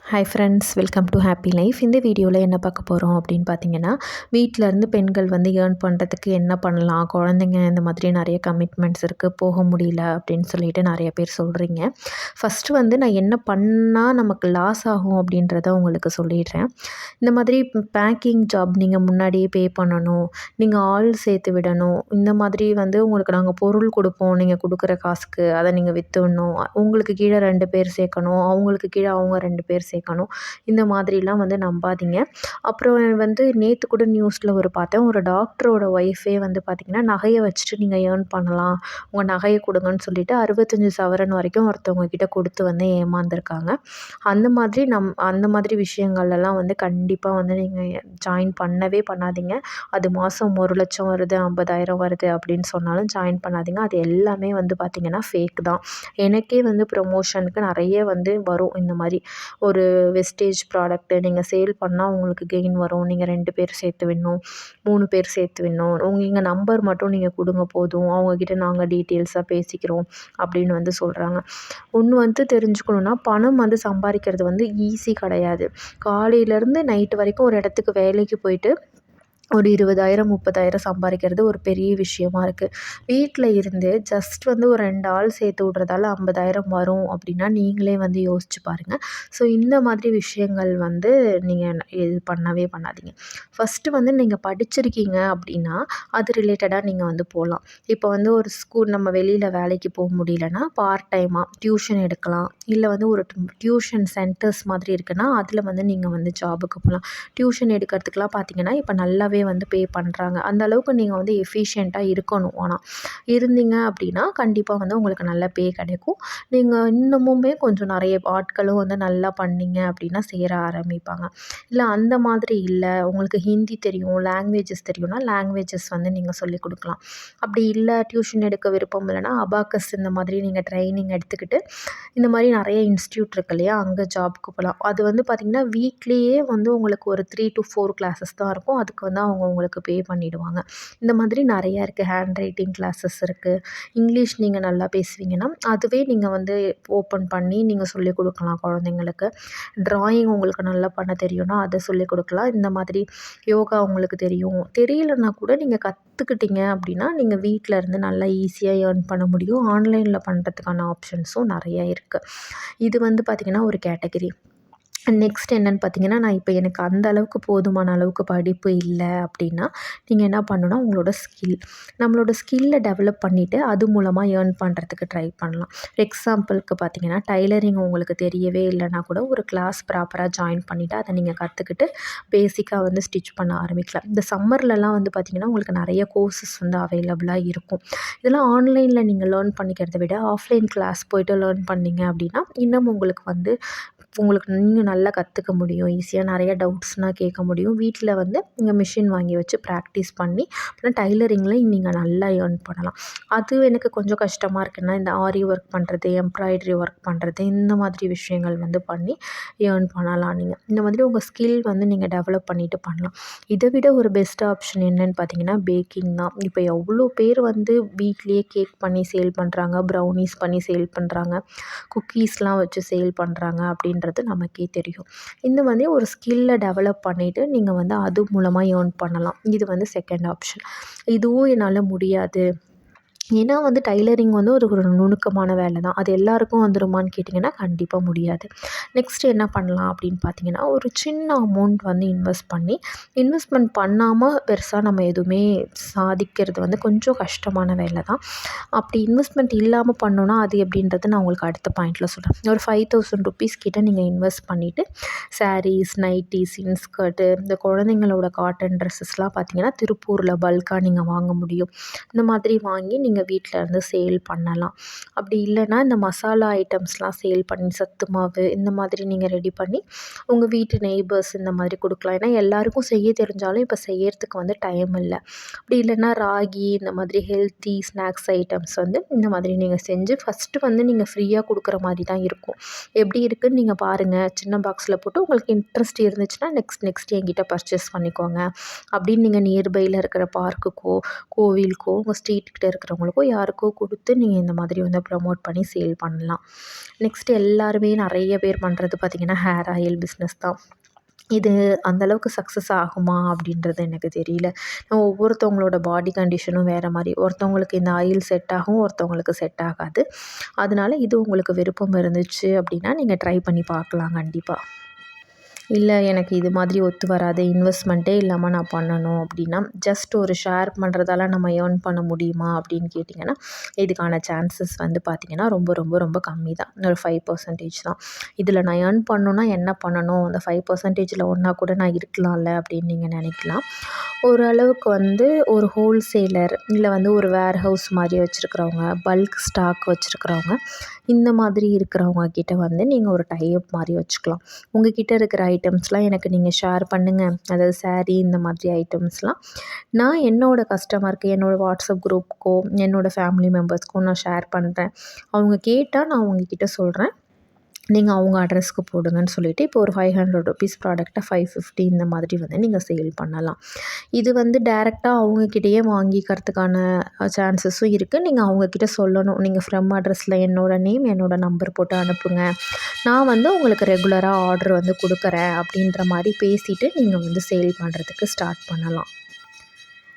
Hi friends, welcome to happy life. இந்த வீடியோவில் என்ன பார்க்க போகிறோம் அப்படின்னு பார்த்தீங்கன்னா, வீட்டிலேருந்து பெண்கள் வந்து ஏர்ன் பண்ணுறதுக்கு என்ன பண்ணலாம், குழந்தைங்க இந்த மாதிரி நிறைய கமிட்மெண்ட்ஸ் இருக்குது, போக முடியல அப்படின்னு சொல்லிட்டு நிறைய பேர் சொல்கிறீங்க. ஃபஸ்ட்டு வந்து நான் என்ன பண்ணால் நமக்கு லாஸ் ஆகும் அப்படின்றத உங்களுக்கு சொல்லிடுறேன். இந்த மாதிரி பேக்கிங் ஜாப் நீங்கள் முன்னாடியே பே பண்ணணும், நீங்கள் ஆள் சேர்த்து விடணும். இந்த மாதிரி வந்து உங்களுக்கு நாங்கள் பொருள் கொடுப்போம், நீங்கள் கொடுக்குற காசுக்கு அதை நீங்கள் விற்றுடணும். உங்களுக்கு கீழே 2 பேர் சேர்க்கணும், அவங்களுக்கு கீழே அவங்க 2 பேர் சேர்க்கணும். இந்த மாதிரிலாம் வந்து நம்பாதீங்க. அப்புறம் வந்து நேற்று கூட நியூஸில் பார்த்தேன், ஒரு டாக்டரோட ஒய்ஃபே வந்து பார்த்திங்கன்னா, நகையை வச்சுட்டு நீங்கள் ஏர்ன் பண்ணலாம், உங்கள் நகையை கொடுங்கன்னு சொல்லிட்டு 65 சவரன் வரைக்கும் ஒருத்தவங்க கிட்ட கொடுத்து வந்து ஏமாந்துருக்காங்க. அந்த மாதிரி விஷயங்கள்லாம் வந்து கண்டிப்பாக வந்து நீங்கள் ஜாயின் பண்ணவே பண்ணாதீங்க. அது மாதம் 1,00,000 வருது, 50,000 வருது அப்படின்னு சொன்னாலும் ஜாயின் பண்ணாதீங்க. அது எல்லாமே வந்து பார்த்திங்கன்னா ஃபேக் தான். எனக்கே வந்து ப்ரொமோஷனுக்கு நிறைய வந்து வரும். இந்த மாதிரி ஒரு வெஸ்டேஜ் ப்ராடக்ட்டு நீங்கள் சேல் பண்ணால் உங்களுக்கு கெயின் வரும், நீங்கள் 2 பேர் சேர்த்து விடணும், 3 பேர் சேர்த்து விடணும், எங்கள் நம்பர் மட்டும் நீங்கள் கொடுங்க போதும், அவங்கக்கிட்ட நாங்கள் டீட்டெயில்ஸாக பேசிக்கிறோம் அப்படின்னு வந்து சொல்கிறாங்க. ஒன்று வந்து தெரிஞ்சுக்கணுன்னா, பணம் வந்து சம்பாதிக்கிறது வந்து ஈஸி கிடையாது. காலையிலேருந்து நைட்டு வரைக்கும் ஒரு இடத்துக்கு வேலைக்கு போயிட்டு ஒரு 20,000 30,000 சம்பாதிக்கிறது ஒரு பெரிய விஷயமா இருக்குது. வீட்டில் இருந்து ஜஸ்ட் வந்து ஒரு 2 ஆள் சேர்த்து விட்றதால 50,000 வரும் அப்படின்னா நீங்களே வந்து யோசிச்சு பாருங்கள். ஸோ இந்த மாதிரி விஷயங்கள் வந்து நீங்கள் இது பண்ணவே பண்ணாதீங்க. ஃபஸ்ட்டு வந்து நீங்கள் படிச்சிருக்கீங்க அப்படின்னா அது ரிலேட்டடாக நீங்கள் வந்து போகலாம். இப்போ வந்து ஒரு ஸ்கூல் நம்ம வெளியில் வேலைக்கு போக முடியலன்னா பார்ட் டைமாக டியூஷன் எடுக்கலாம். இல்லை வந்து ஒரு டியூஷன் சென்டர்ஸ் மாதிரி இருக்குன்னா அதில் வந்து நீங்கள் வந்து ஜாபுக்கு போகலாம். டியூஷன் எடுக்கிறதுக்கெலாம் பார்த்தீங்கன்னா இப்போ நல்லாவே வந்து பே பண்ணுறாங்க. அந்த அளவுக்கு நீங்கள் வந்து எஃபிஷியண்ட்டாக இருக்கணும். ஆனால் இருந்தீங்க அப்படின்னா கண்டிப்பாக வந்து உங்களுக்கு நல்ல பே கிடைக்கும். நீங்கள் இன்னமுமே கொஞ்சம் நிறைய ஆட்களும் வந்து நல்லா பண்ணீங்க அப்படின்னா சேர ஆரம்பிப்பாங்க. இல்லை அந்த மாதிரி இல்லை, உங்களுக்கு ஹிந்தி தெரியும், லாங்குவேஜஸ் தெரியும்னா லாங்குவேஜஸ் வந்து நீங்கள் சொல்லிக் கொடுக்கலாம். அப்படி இல்லை டியூஷன் எடுக்க விருப்பம் இல்லைன்னா அபாக்கஸ் இந்த மாதிரி நீங்கள் ட்ரைனிங் எடுத்துக்கிட்டு இந்த மாதிரி நிறைய இன்ஸ்டியூட் இருக்கு இல்லையா, அங்கே ஜாப்க்கு போகலாம். அது வந்து பார்த்திங்கன்னா வீக்லியே வந்து உங்களுக்கு ஒரு 3 to 4 கிளாஸஸ் தான் இருக்கும். அதுக்கு வந்து அவங்க உங்களுக்கு பே பண்ணிவிடுவாங்க. இந்த மாதிரி நிறையா இருக்குது. ஹேண்ட் ரைட்டிங் கிளாஸஸ் இருக்குது. இங்கிலீஷ் நீங்கள் நல்லா பேசுவீங்கன்னா அதுவே நீங்கள் வந்து ஓப்பன் பண்ணி நீங்கள் சொல்லிக் கொடுக்கலாம் குழந்தைங்களுக்கு. ட்ராயிங் உங்களுக்கு நல்லா பண்ண தெரியும்னா அதை சொல்லிக் கொடுக்கலாம். இந்த மாதிரி யோகா உங்களுக்கு தெரியும், தெரியலன்னா கூட நீங்கள் கற்றுக்கிட்டீங்க அப்படின்னா நீங்கள் வீட்டில் இருந்து நல்லா ஈஸியாக ஏர்ன் பண்ண முடியும். ஆன்லைனில் பண்ணுறதுக்கான ஆப்ஷன்ஸும் நிறையா இருக்குது. இது வந்து பார்த்திங்கன்னா ஒரு கேட்டகரி. நெக்ஸ்ட் என்னென்னு பார்த்தீங்கன்னா, நான் இப்போ எனக்கு அந்த அளவுக்கு போதுமான அளவுக்கு படிப்பு இல்லை அப்படின்னா நீங்கள் என்ன பண்ணணும்னா நம்மளோட ஸ்கில்லை டெவலப் பண்ணிவிட்டு அது மூலமாக ஏர்ன் பண்ணுறதுக்கு ட்ரை பண்ணலாம். எக்ஸாம்பிளுக்கு பார்த்தீங்கன்னா, டைலரிங் உங்களுக்கு தெரியவே இல்லைன்னா கூட ஒரு கிளாஸ் ப்ராப்பராக ஜாயின் பண்ணிவிட்டு அதை நீங்கள் கற்றுக்கிட்டு பேசிக்காக வந்து ஸ்டிச் பண்ண ஆரம்பிக்கலாம். இந்த சம்மர்லலாம் வந்து பார்த்திங்கன்னா உங்களுக்கு நிறைய கோர்சஸ் வந்து அவைலபிளாக இருக்கும். இதெல்லாம் ஆன்லைனில் நீங்கள் லேர்ன் பண்ணிக்கிறத விட ஆஃப்லைன் கிளாஸ் போய்ட்டு லேர்ன் பண்ணிங்க அப்படின்னா இன்னும் உங்களுக்கு இன்னும் நல்லா கற்றுக்க முடியும். ஈஸியாக நிறைய டவுட்ஸ்னால் கேட்க முடியும். வீட்டில் வந்து நீங்கள் மிஷின் வாங்கி வச்சு ப்ராக்டிஸ் பண்ணி அப்புறம் டைலரிங்கில் நீங்கள் நல்லா ஏர்ன் பண்ணலாம். அது எனக்கு கொஞ்சம் கஷ்டமாக இருக்குன்னா இந்த ஆரி ஒர்க் பண்ணுறது, எம்ப்ராய்டரி ஒர்க் பண்ணுறது, இந்த மாதிரி விஷயங்கள் வந்து பண்ணி ஏர்ன் பண்ணலாம். நீங்கள் இந்த மாதிரி உங்கள் ஸ்கில் வந்து நீங்கள் டெவலப் பண்ணிவிட்டு பண்ணலாம். இதை விட ஒரு பெஸ்ட் ஆப்ஷன் என்னென்னு பார்த்தீங்கன்னா பேக்கிங் தான். இப்போ எவ்வளோ பேர் வந்து வீட்லேயே கேக் பண்ணி சேல் பண்ணுறாங்க, ப்ரௌனீஸ் பண்ணி சேல் பண்ணுறாங்க, குக்கீஸ்லாம் வச்சு சேல் பண்ணுறாங்க அப்படின்றது நமக்கே தெரியும். இந்த மாதிரி ஒரு ஸ்கில்லை டெவலப் பண்ணிவிட்டு நீங்கள் வந்து அது மூலமாக ஏர்ன் பண்ணலாம். இது வந்து செகண்ட் ஆப்ஷன். இதுவும் என்னால் முடியாது, ஏன்னா வந்து டைலரிங் வந்து ஒரு நுணுக்கமான வேலை தான், அது எல்லாருக்கும் வந்துருமான்னு கேட்டிங்கன்னா கண்டிப்பாக முடியாது. நெக்ஸ்ட்டு என்ன பண்ணலாம் அப்படின்னு பார்த்தீங்கன்னா, ஒரு சின்ன அமௌண்ட் வந்து இன்வெஸ்ட்மெண்ட் பண்ணாமல் பெருசாக நம்ம எதுவுமே சாதிக்கிறது வந்து கொஞ்சம் கஷ்டமான வேலை தான். அப்படி இன்வெஸ்ட்மெண்ட் இல்லாமல் பண்ணோன்னா அது எப்படின்றது நான் உங்களுக்கு அடுத்த பாயிண்டில் சொல்கிறேன். ஒரு 5,000 ருபீஸ் கிட்ட நீங்கள் இன்வெஸ்ட் பண்ணிவிட்டு சாரீஸ், நைட்டீஸ், இன்ஸ்கர்ட்டு, இந்த குழந்தைங்களோட காட்டன் ட்ரெஸ்ஸஸ்லாம் பார்த்தீங்கன்னா திருப்பூரில் பல்காக நீங்கள் வாங்க முடியும். இந்த மாதிரி வாங்கி நீங்கள் வீட்டில் இருந்து சேல் பண்ணலாம். அப்படி இல்லைன்னா இந்த மசாலா ஐட்டம்ஸ்லாம் சேல் பண்ணி சத்து மாவு இந்த மாதிரி நீங்கள் ரெடி பண்ணி உங்கள் வீட்டு நெய்பர்ஸ் இந்த மாதிரி கொடுக்கலாம். ஏன்னா எல்லாருக்கும் செய்ய தெரிஞ்சாலும் இப்போ செய்யறதுக்கு வந்து டைம் இல்லை. அப்படி இல்லைன்னா ராகி இந்த மாதிரி ஹெல்த்தி ஸ்நாக்ஸ் ஐட்டம்ஸ் வந்து இந்த மாதிரி நீங்கள் செஞ்சு ஃபஸ்ட்டு வந்து நீங்கள் ஃப்ரீயாக கொடுக்குற மாதிரி தான் இருக்கும். எப்படி இருக்குதுன்னு நீங்கள் பாருங்கள். சின்ன பாக்ஸில் போட்டு உங்களுக்கு இன்ட்ரெஸ்ட் இருந்துச்சுன்னா நெக்ஸ்ட் என்கிட்ட பர்ச்சேஸ் பண்ணிக்கோங்க அப்படின்னு நீங்கள் நியர்பையில் இருக்கிற பார்க்குக்கோ கோவிலுக்கோ உங்கள் ஸ்ட்ரீட்கிட்ட இருக்கிறவங்க தெரிஞ்சவங்களுக்கோ யாருக்கோ கொடுத்து நீங்கள் இந்த மாதிரி வந்து ப்ரமோட் பண்ணி சேல் பண்ணலாம். நெக்ஸ்ட்டு எல்லாருமே நிறைய பேர் பண்ணுறது பார்த்திங்கன்னா ஹேர் ஆயில் பிஸ்னஸ் தான். இது அந்த அளவுக்கு சக்ஸஸ் ஆகுமா அப்படின்றது எனக்கு தெரியல. ஒவ்வொருத்தவங்களோட பாடி கண்டிஷனும் வேறு மாதிரி. ஒருத்தவங்களுக்கு இந்த ஆயில் செட் ஆகும், ஒருத்தவங்களுக்கு செட் ஆகாது. அதனால இது உங்களுக்கு விருப்பம் இருந்துச்சு அப்படின்னா நீங்கள் ட்ரை பண்ணி பார்க்கலாம் கண்டிப்பாக. இல்லை எனக்கு இது மாதிரி ஒத்து வராது, இன்வெஸ்ட்மெண்ட்டே இல்லாமல் நான் பண்ணணும் அப்படின்னா, ஜஸ்ட் ஒரு ஷேர் பண்ணுறதால நம்ம ஏர்ன் பண்ண முடியுமா அப்படின்னு கேட்டிங்கன்னா, இதுக்கான சான்சஸ் வந்து பார்த்திங்கன்னா ரொம்ப ரொம்ப ரொம்ப கம்மி தான். ஒரு 5% தான். இதில் நான் ஏர்ன் பண்ணணுன்னா என்ன பண்ணணும், அந்த 5%ல் ஒன்றா கூட நான் இருக்கலாம்ல அப்படின்னு நீங்கள் நினைக்கலாம். ஓரளவுக்கு வந்து ஒரு ஹோல்சேலர் இல்லை வந்து ஒரு வேர் ஹவுஸ் மாதிரி வச்சுருக்கிறவங்க, பல்க் ஸ்டாக் வச்சுருக்கிறவங்க, இந்த மாதிரி இருக்கிறவங்க கிட்ட வந்து நீங்கள் ஒரு டைப் மாதிரி வச்சுக்கலாம். உங்கள் கிட்ட இருக்கிற ஐட்டம்ஸ்லாம் எனக்கு நீங்கள் ஷேர் பண்ணுங்கள். அதாவது சாரீ இந்த மாதிரி ஐட்டம்ஸ்லாம் நான் என்னோடய கஸ்டமருக்கு என்னோடய வாட்ஸ்அப் குரூப்புக்கோ என்னோடய ஃபேமிலி மெம்பர்ஸ்க்கோ நான் ஷேர் பண்ணுறேன். அவங்க கேட்டால் நான் உங்ககிட்ட சொல்கிறேன். நீங்கள் அவங்க அட்ரஸ்க்கு போடுங்கன்னு சொல்லிவிட்டு இப்போ ஒரு ₹500 ப்ராடக்ட்டை 550 இந்த மாதிரி வந்து நீங்கள் சேல் பண்ணலாம். இது வந்து டைரெக்டாக அவங்கக்கிட்டேயே வாங்கிக்கிறதுக்கான சான்சஸும் இருக்குது. நீங்கள் அவங்கக்கிட்ட சொல்லணும், நீங்கள் ஃப்ரம் அட்ரஸில் என்னோடய நேம் என்னோடய நம்பர் போட்டு அனுப்புங்க, நான் வந்து உங்களுக்கு ரெகுலராக ஆர்டர் வந்து கொடுக்குறேன் அப்படின்ற மாதிரி பேசிவிட்டு நீங்கள் வந்து சேல் பண்ணுறதுக்கு ஸ்டார்ட் பண்ணலாம்.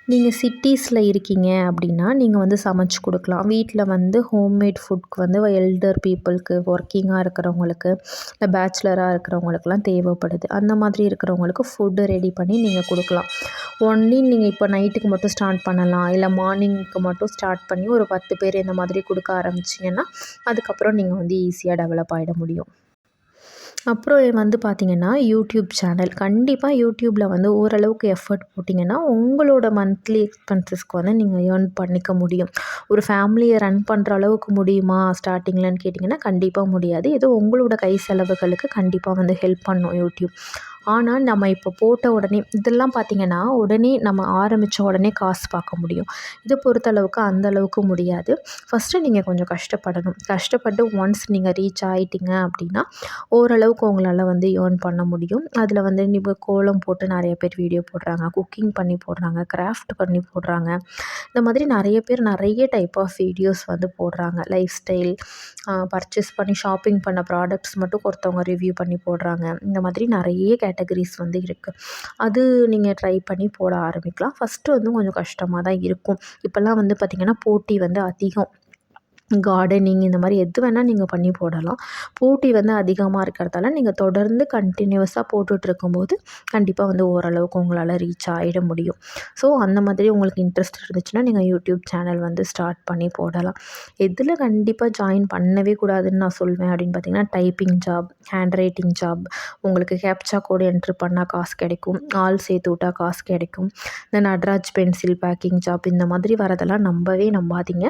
நீங்கள் சிட்டீஸில் இருக்கீங்க அப்படின்னா நீங்கள் வந்து சமைச்சு கொடுக்கலாம். வீட்டில் வந்து ஹோம்மேட் ஃபுட்க்கு வந்து எல்டர் பீப்புளுக்கு, ஒர்க்கிங்காக இருக்கிறவங்களுக்கு, இல்லை பேச்சுலராக இருக்கிறவங்களுக்குலாம் தேவைப்படுது. அந்த மாதிரி இருக்கிறவங்களுக்கு ஃபுட்டு ரெடி பண்ணி நீங்கள் கொடுக்கலாம். ஒன்லி நீங்கள் இப்போ நைட்டுக்கு மட்டும் ஸ்டார்ட் பண்ணலாம், இல்லை மார்னிங்க்கு மட்டும் ஸ்டார்ட் பண்ணி ஒரு 10 பேர் இந்த மாதிரி கொடுக்க ஆரம்பிச்சிங்கன்னா அதுக்கப்புறம் நீங்கள் வந்து ஈஸியாக டெவலப் ஆகிட முடியும். அப்புறம் வந்து பார்த்திங்கன்னா யூடியூப் சேனல். கண்டிப்பாக யூடியூப்பில் வந்து ஓரளவுக்கு எஃபர்ட் போட்டிங்கன்னா உங்களோட மந்த்லி எக்ஸ்பென்சஸ்க்கு வந்து நீங்கள் ஏர்ன் பண்ணிக்க முடியும். ஒரு ஃபேமிலியை ரன் பண்ணுற அளவுக்கு முடியுமா ஸ்டார்டிங்லன்னு கேட்டிங்கன்னா கண்டிப்பாக முடியாது. ஏதோ உங்களோட கை செலவுகளுக்கு கண்டிப்பாக வந்து ஹெல்ப் பண்ணும் யூடியூப். ஆனால் நம்ம இப்போ போட்ட உடனே இதெல்லாம் பார்த்திங்கன்னா உடனே நம்ம ஆரம்பித்த உடனே காசு பார்க்க முடியும். இதை பொறுத்தளவுக்கு அந்த அளவுக்கு முடியாது. ஃபஸ்ட்டு நீங்கள் கொஞ்சம் கஷ்டப்படணும். கஷ்டப்பட்டு ஒன்ஸ் நீங்கள் ரீச் ஆகிட்டிங்க அப்படின்னா ஓரளவுக்கு உங்களால் வந்து ஏர்ன் பண்ண முடியும். அதில் வந்து நீங்கள் கோலம் போட்டு நிறைய பேர் வீடியோ போடுறாங்க, குக்கிங் பண்ணி போடுறாங்க, கிராஃப்ட் பண்ணி போடுறாங்க. இந்த மாதிரி நிறைய பேர் நிறைய டைப் ஆஃப் வீடியோஸ் வந்து போடுறாங்க. லைஃப் ஸ்டைல், பர்ச்சேஸ் பண்ணி ஷாப்பிங் பண்ண ப்ராடக்ட்ஸ் மட்டும் ஒருத்தவங்க ரிவ்யூ பண்ணி போடுறாங்க. இந்த மாதிரி நிறைய கேட்டகரிஸ் வந்து இருக்குது. அது நீங்கள் ட்ரை பண்ணி போட ஆரம்பிக்கலாம். ஃபஸ்ட்டு வந்து கொஞ்சம் கஷ்டமாக தான் இருக்கும். இப்போல்லாம் வந்து பார்த்திங்கன்னா போட்டி வந்து அதிகம். கார்டனிங் இந்த மாதிரி எது வேணால் நீங்கள் பண்ணி போடலாம். போட்டி வந்து அதிகமாக இருக்கிறதால நீங்கள் தொடர்ந்து கண்டினியூஸாக போட்டுட்ருக்கும்போது கண்டிப்பாக வந்து ஓரளவுக்கு உங்களால் ரீச் ஆகிட முடியும். ஸோ அந்த மாதிரி உங்களுக்கு இன்ட்ரெஸ்ட் இருந்துச்சுன்னா நீங்கள் யூடியூப் சேனல் வந்து ஸ்டார்ட் பண்ணி போடலாம். எதில் கண்டிப்பாக ஜாயின் பண்ணவே கூடாதுன்னு நான் சொல்வேன் அப்படின்னு பார்த்திங்கன்னா typing job, hand writing job, உங்களுக்கு கேப்சா கோடு என்ட்ரு பண்ணால் காசு கிடைக்கும், ஆள் சேர்த்து விட்டா காசு கிடைக்கும், இந்த நட்ராஜ் பென்சில் பேக்கிங் ஜாப் இந்த மாதிரி வரதெல்லாம் நம்பவே நம்பாதீங்க.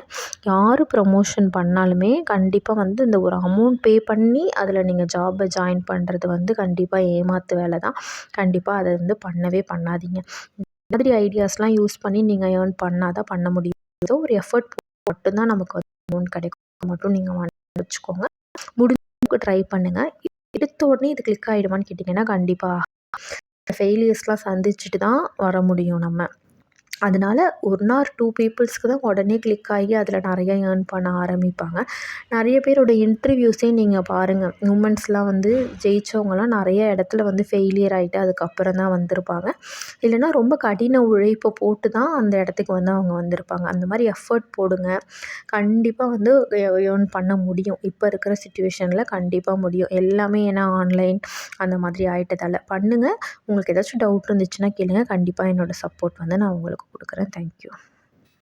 யார் ப்ரமோஷன் பண்ணாலுமே கண்டிப்பாக வந்து இந்த ஒரு அமௌண்ட் பே பண்ணி அதில் நீங்கள் ஜாபை ஜாயின் பண்ணுறது வந்து கண்டிப்பாக ஏமாத்து வேலை தான். கண்டிப்பாக அதை வந்து பண்ணவே பண்ணாதீங்க. இந்த மாதிரி ஐடியாஸ்லாம் யூஸ் பண்ணி நீங்கள் ஏர்ன் பண்ணால் தான் பண்ண முடியும். ஏதோ ஒரு எஃபர்ட் மட்டும்தான் நமக்கு வந்து அமௌண்ட் கிடைக்கும் மட்டும் நீங்கள் வச்சுக்கோங்க. முடிஞ்ச ட்ரை பண்ணுங்கள். எடுத்த உடனே இது கிளிக் ஆகிடுமான்னு கேட்டிங்கன்னா கண்டிப்பாக ஃபெயிலியர்ஸ்லாம் சந்திச்சுட்டு தான் வர முடியும் நம்ம. அதனால் 1 ஆர் 2 பீப்புள்ஸ்க்கு தான் உடனே கிளிக் ஆகி அதில் நிறைய ஏர்ன் பண்ண ஆரம்பிப்பாங்க. நிறைய பேரோட இன்டர்வியூஸே நீங்கள் பாருங்கள். உமன்ஸ்லாம் வந்து ஜெயித்தவங்கலாம் நிறைய இடத்துல வந்து ஃபெயிலியர் ஆகிட்டு அதுக்கப்புறம் தான் வந்திருப்பாங்க. இல்லைனா ரொம்ப கடின உழைப்பை போட்டு தான் அந்த இடத்துக்கு வந்து அவங்க வந்திருப்பாங்க. அந்த மாதிரி எஃபர்ட் போடுங்க. கண்டிப்பாக வந்து ஏர்ன் பண்ண முடியும். இப்போ இருக்கிற சிச்சுவேஷனில் கண்டிப்பாக முடியும். எல்லாமே ஏன்னா ஆன்லைன் அந்த மாதிரி ஆகிட்டதால பண்ணுங்கள். உங்களுக்கு ஏதாச்சும் டவுட் இருந்துச்சுன்னா கேளுங்க. கண்டிப்பாக என்னோடய சப்போர்ட் வந்து நான் உங்களுக்கு கொடுக்குறேன். தேங்க்யூ.